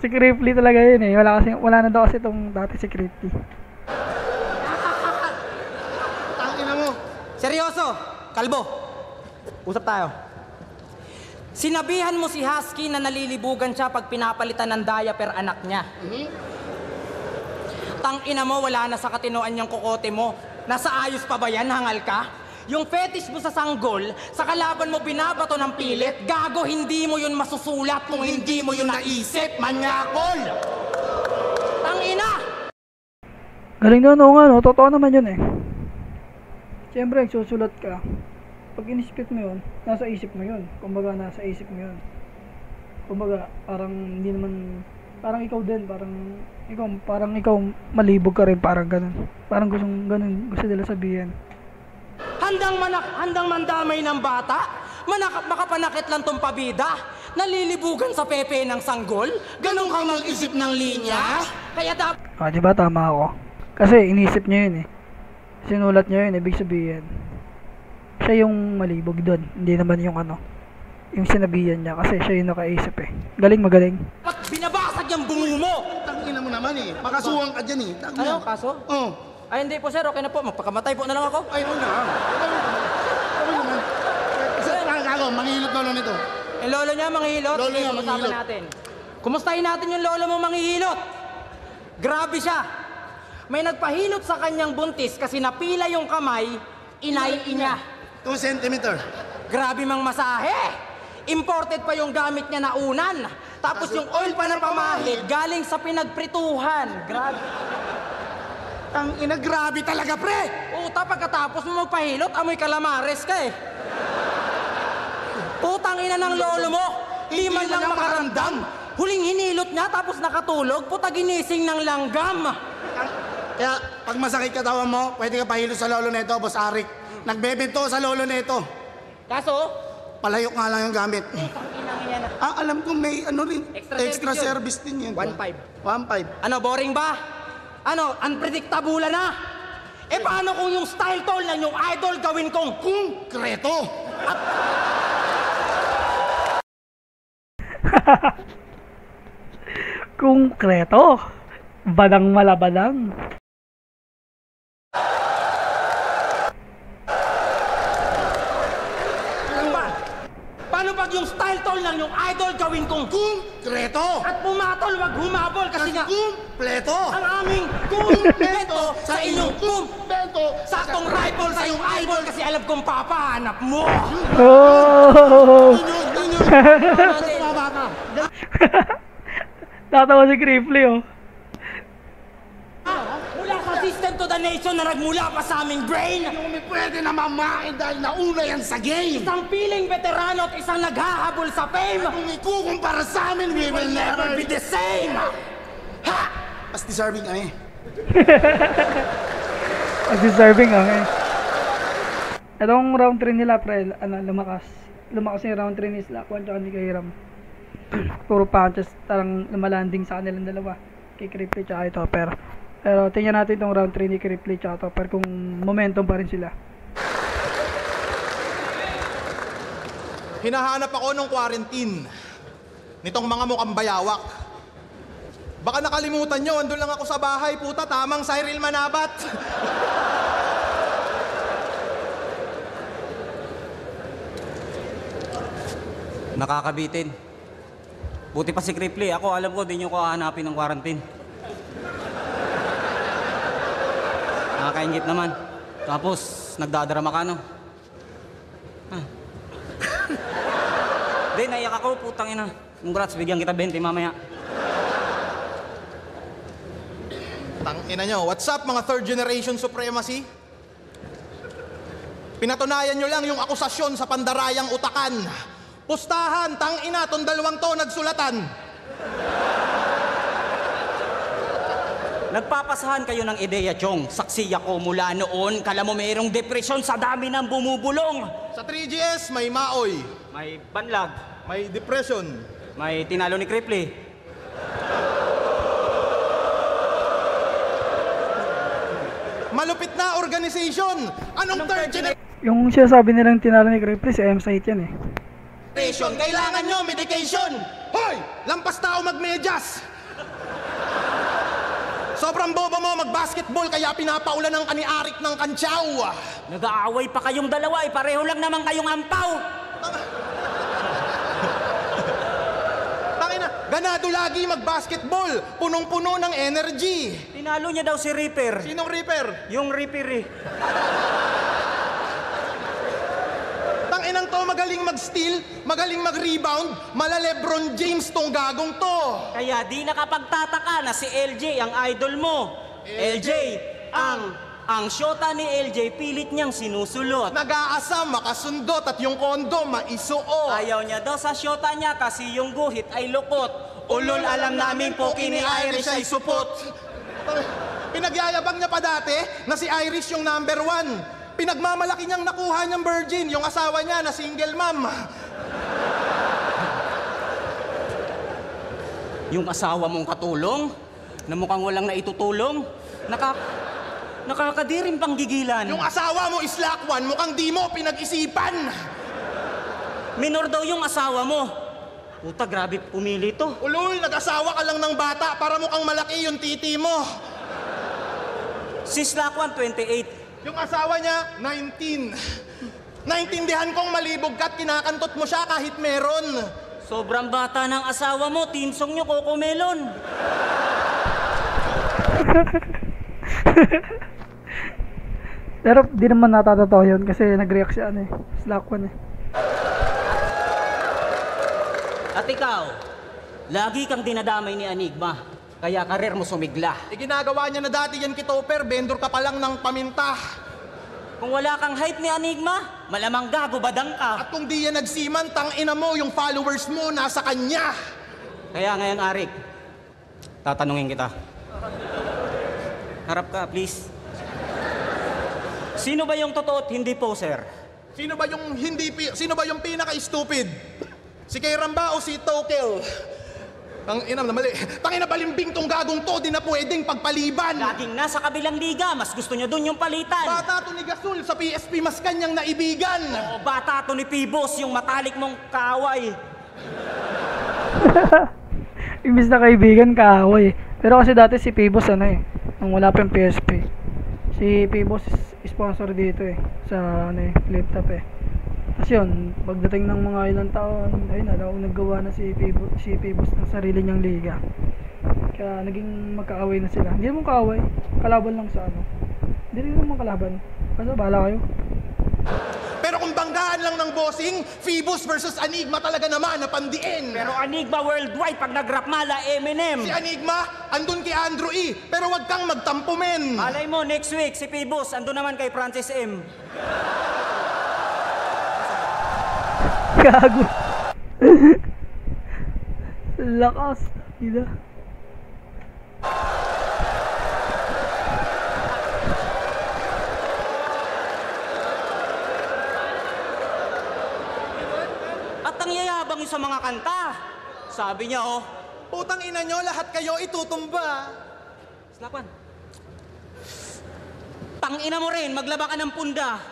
Si Kripley talaga yun eh. Wala na daw kasi itong dati si Kripley. Tang ina mo. Seryoso, Kalbo. Usap tayo. Sinabihan mo si Husky na nalilibugan siya pag pinapalitan ng diaper anak niya. Tangina mo, wala na sa katinoan yung kokote mo. Nasa ayos pa ba yan, hangal ka? Yung fetish mo sa sanggol, sa kalaban mo binabato ng pilit, gago, hindi mo yun masusulat kung hindi mo yun naisip, manyakol! Tangina! Galing na no nga no. Totoo naman yun eh. Siyempre, susulat ka. Pag inispit mo yun, nasa isip mo yun. Kumbaga, nasa isip mo yun. Kumbaga, parang hindi naman, parang ikaw din, parang ikaw malibog ka rin, parang ganun. Parang gusto nila sabihin. Handang mandamay ng bata? Makapanakit lang tong pabida? Nalilibugan sa pepe ng sanggol? Ganun kang mag-isip ng linya? Kaya Diba tama ako? Kasi inisip niya yun eh. Sinulat niya yun, ibig sabihin. Siya yung malibog doon. Hindi naman yung yung sinabihan niya kasi siya yung nakaisip eh. Magaling. ba't binabasag yung bungo mo? Tang ina mo naman eh. Makasuhan ka dyan eh. Tang ina. Ano, kaso? Oh. Ay, hindi po sir, okay na po. Magpakamatay po na lang ako. Ay, ano na. Ano naman? Kasi nakakago, manghihilot lolo nito. Eh, lolo niya, manghihilot. Lolo Sige, niya, pag-usapan manghihilot. natin. Kumustahin natin yung lolo mo manghihilot? Grabe siya. May nagpahilot sa kanyang buntis kasi napila yung kamay, inay niya. 2 centimeter. Grabe mang masahe. Imported pa yung gamit niya na unan. Tapos yung oil pa na pamahid, galing sa pinagprituhan. Grabe. Tang ina, grabe talaga, pre! Uta, pagkatapos mo magpahilot, amoy kalamares ka eh. Putang ina ng lolo mo! Di man lang makaramdam! Huling hinilot niya tapos nakatulog, puta ginising ng langgam! Kaya, pag masakit katawan mo, pwede ka pahilo sa lolo neto, Boss Arik. Nagbebento sa lolo neto. Kaso, Palayok nga lang yung gamit. Alam ko may ano rin, Extra service din yan. 1.5. 1.5. Ano, boring ba? Ano, unpredictable na? Eh paano kung yung style tol ng yung idol gawin kong Konkreto! Konkreto. Badang malabadang. Ano ba? Paano pag yung style tol ng yung idol gawin kong Konkreto! at pumatol wag humabol kasi nga Kumpleto! ang aming kumpleto sa inyong Kumpleto! saktong rifle sa iyong idol kasi alam kong papahanap mo. Oh! Tumaba ka! Tatawa si Cripply, oh. Mula sa system to the nation na nagmula pa sa aming brain. Yung pwede na mamain dahil nauna yan sa game! Isang piling veterano at isang naghahabol sa fame. Kung ikukumpara sa amin, we will never be the same. Ha! Mas deserving kami. As deserving, okay. Itong round 3 nila, pre, lumakas. Lumakas yung round 3 ni Slack1 tsaka ni Kairam. Puro punches, tarang lumalanding sa kanilang dalawa. Kay Cripply tsaka ito, pero tingnan natin itong round 3 ni Cripply tsaka Topper kung momentum pa rin sila. Hinahanap ako ng quarantine nitong mga mukhang bayawak. Baka nakalimutan nyo, andun lang ako sa bahay, puta, tamang Cyril Manabat. Nakakabitin. Buti pa si Cripply. Ako, alam ko, di nyo ko hahanapin ng quarantine. Nakakaingit naman. Tapos, nagdadrama ka, no? Di, naiyak ako, putang ina. Congrats, bigyan kita 20 mamaya. Tangina nyo, what's up mga third generation supremacy? Pinatunayan nyo lang yung akusasyon sa pandarayang utakan. Pustahan, tangina, tong dalawang to nagsulatan. Nagpapasahan kayo ng ideya, Chong. Saksi ako mula noon. Kala mo mayroong depresyon sa dami ng bumubulong. Sa 3GS, may maoy, May banlag. may depression. May tinalo ni Cripply. Malupit na organization. Anong third generation? Yung sinasabi nilang tinalo ni Cripply, si M-Site yan, eh. Kailangan nyo medication. Hoy! Lampas tao magmedyas. Sobrang bobo mo mag-basketball kaya pinapaulan ng kaniarik ng kantsaw. Nag-aaway pa kayong dalawa, pareho lang naman kayong ampaw. Tangina, ganado lagi mag-basketball. Punong-puno ng energy. Tinalo niya daw si Reaper. Sinong Reaper? Yung Reaper eh. Tanginang to, magaling mag-steal, magaling mag-rebound, mala LeBron James tong gagong to. Kaya di nakapagtataka na si LJ ang idol mo. LJ, ang syota ni LJ pilit niyang sinusulot. Nag-aasam, makasundot at yung kondo maisuot. Ayaw niya daw sa syota niya kasi yung guhit ay lukot. Ulol, alam namin po kini Irish ay supot. Pinagyayabang niya pa dati na si Irish yung number 1. Pinagmamalaki niyang nakuha niyang virgin, yung asawa niya na single mom. Yung asawa mong katulong, na mukhang walang naitutulong, nakakadiring pang gigilan. Yung asawa mo is Slack1, mukhang di mo pinag-isipan. Minor daw yung asawa mo. Puta, grabe pumili to. Ulul, nag-asawa ka lang ng bata para mukhang malaki yung titi mo. Si Slack1, 28. Yung asawa niya, 19. Naintindihan kong malibog ka at kinakantot mo siya kahit meron. Sobrang bata ng asawa mo, tinsong nyo, Coco Melon. Pero di naman natatotoo yun kasi nag-react siya, Slack1 eh. At ikaw, lagi kang dinadamay ni Enigma, kaya karir mo sumigla. Ginagawa niya na dati yan kay Topper, vendor ka pa lang ng paminta. Kung wala kang hype ni Enigma, malamang gago badang ka. At kung di yan nagsiman, tangina mo, yung followers mo nasa kanya. Kaya ngayon, Arik, tatanungin kita. Harap ka, please. Sino ba yung totoo at hindi poser? Sino ba yung pinaka-stupid? Si Kairam ba o si Tokel? Tangina na mali. Tangina balimbing tong gagong to, di na pwedeng pagpaliban. Laging nasa kabilang liga, mas gusto niya dun yung palitan. Bata to ni Gasol sa PSP, mas kanyang naibigan. O bata to ni Pibos, yung matalik mong kaaway. Imbis na kaibigan, kaaway. Pero kasi dati si Pibos nung wala pa yung PSP. Si Pibos sponsor dito sa flip top Kasi yun, pagdating ng mga ilang taon, ayun na, naggawa na si Pibos ng sarili niyang liga. Kaya naging magkaaway na sila. Hindi naman kaaway, kalaban lang sa Hindi rin naman kalaban. Basta bahala kayo. Pero kung banggaan lang ng bossing, Phoebus versus Enigma talaga naman na pandiin. Pero Enigma worldwide, pag nag-rap mala, Eminem. Si Enigma, andun kay Andrew E. Pero wag kang magtampo, men. Malay mo, next week, si Pibos, andun naman kay Francis M. Gago. Lakas. Ida. At ang yayabang yung sa mga kanta. Sabi niya, Putang ina nyo, lahat kayo itutumba. Slapan. Tangina mo rin, maglaba ka ng punda.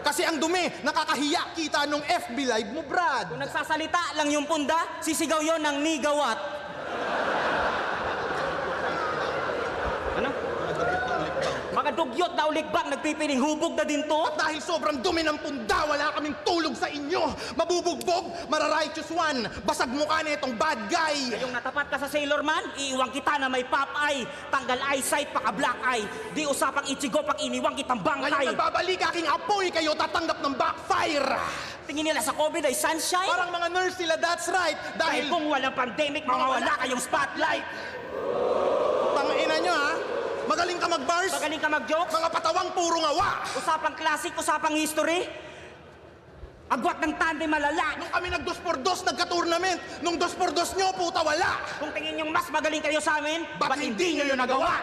Kasi ang dumi, nakakahiya kita nung FB Live mo, Brad. Kung nagsasalita lang yung punda, sisigaw yon ng nigawat. Ano? Mga dugyot na uligbak, nagpipiling hubog na din to. At dahil sobrang dumi ng punda, wala kaming tulog sa inyo. Mabubugbog, mararighteous one. Basag mukha na itong bad guy. Yung natapat ka sa Sailor Man, iiwang kita na may pop eye. Tanggal eyesight, paka black eye. Di usapang ichigo pag iniwang kitang bangkay. Ngayon nagbabalik aking apoy, kayo tatanggap ng backfire. Tingin nila sa COVID ay sunshine. Parang mga nurse sila, that's right. Dahil kung walang pandemic, mawawala kayong spotlight. Tangina nyo ha. Magaling ka mag-bars. Magaling ka mag-jokes. Mga patawang puro ngawa. Usapang classic, usapang history. Agwat ng tandem malala. Nung kami nag-2x2, nagka-tournament. Nung 2x2 nyo, puta wala. Kung tingin nyo mas magaling kayo sa amin, Ba't hindi nyo yun nagawa?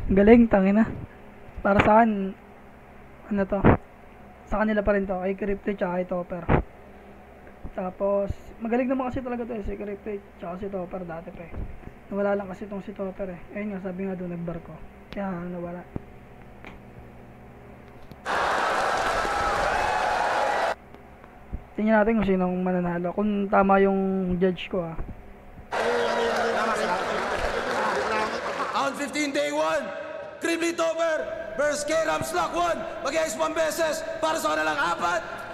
Galing, tangina. Para sa akin, ano to? Sa kanila pa rin to, kay Crypto tsaka kay Topper. Tapos, magaling naman kasi talaga to si Crypto tsaka si Topper dati pa Nawala lang kasi tong si Topper Ayun nga, sabi nga doon, nagbarko. Kaya nawala. Tingnan natin kung sinong mananalo. Kung tama yung judge ko Round 15, day 1. Kribli Topper versus Kairam Slack 1. Mag-ice 1 beses para sa kanilang 4.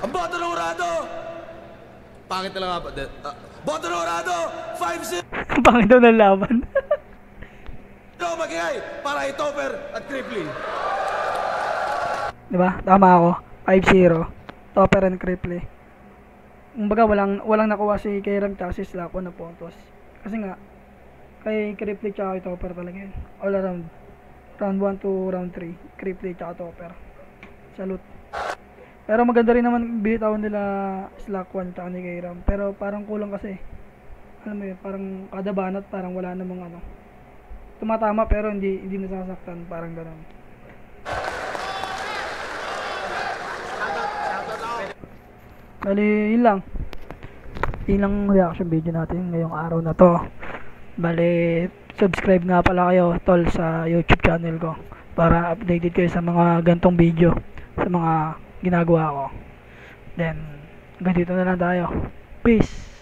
Ang boto ng Urado. Pangit na lang 4. Boto ng Urado, 5-0. Pangit daw ng laban. Mag-iay para kay Topper at Kribli. Diba? Tama ako. 5-0. Topper and Kribli. Kumbaga walang nakuha si Kairam tsaka si Slack na puntos. Kasi nga kay Kribli tsaka kay Topper talaga yun. All around. Round 1 to round 3. Kribli tsaka Topper. Salute. Pero maganda rin naman bitawan nila Slack 1 tsaka ni Kairam. Pero parang kulang kasi. Alam mo yun, parang kada banat parang wala namang tumatama pero hindi nasasaktan, parang gano'n. Bali, yun lang. Yun lang reaction video natin ngayong araw na to. Bali, subscribe nga pala kayo, tol, sa YouTube channel ko para updated kayo sa mga gantong video, sa mga ginagawa ko. Then, hanggang dito na lang tayo. Peace!